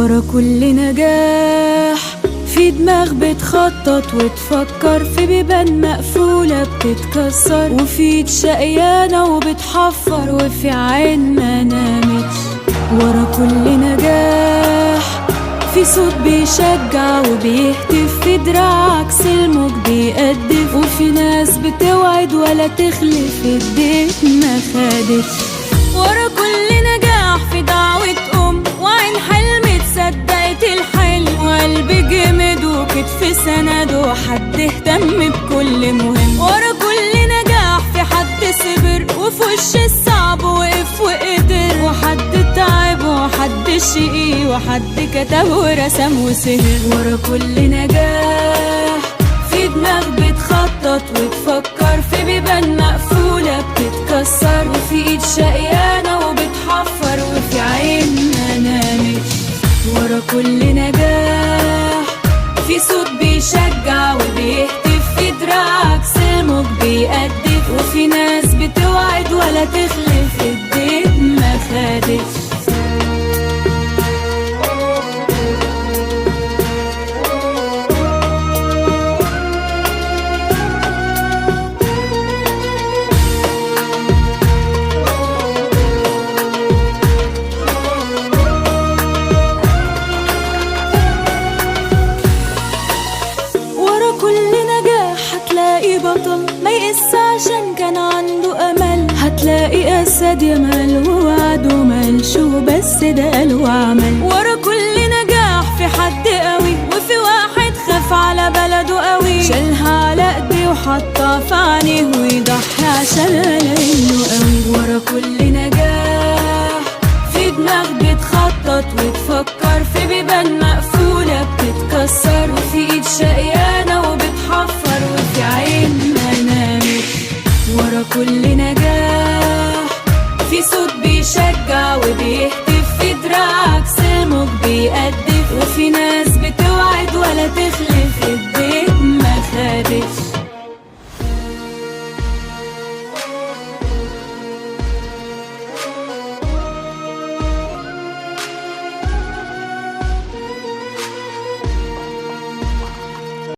ورا كل نجاح في دماغ بتخطط وتفكر، في بيبان مقفولة بتتكسر، وفي ايد شقيانة وبتحفر، وفي عين ما نامتش. ورا كل نجاح في صوت بيشجع وبيهتف، في دراع عكس الموج بيقدف، وفي ناس بتوعد ولا تخلف الديت ما خدتش. ورا كل نجاح في دعوة وعين حلم تصدقت الحلم، وقلب جمد وكتف سند، وحد اهتم بكل مهم. ورا كل نجاح في حد صبر، وفي وش الصعب وقف وقدر، وحد تعب وحد شقي، وحد كتب ورسم وسهر. ورا كل نجاح في دماغ بتخطط وتفكر، في بيبان مقفولة بتتكسر، وفي ايد شقيانة وبتحفر، وفي عين ما نامتش. ورا كل نجاح في صوت بيشجع وبيهتف، في دراع عكس الموج بيقدف، وفي ناس بتوعد ولا تخلف الديت ما خدتش. هتلاقي بطل ما يقس عشان كان عنده امل، هتلاقي اسد يمل ووعد وملش وبس ده قال وعمل. ورا كل نجاح في حد قوي، وفي واحد خاف على بلده قوي، شالها على ايديه وحطها في عينيه، ويضحي عشان لانه قوي. ورا كل نجاح في دماغ بتخطط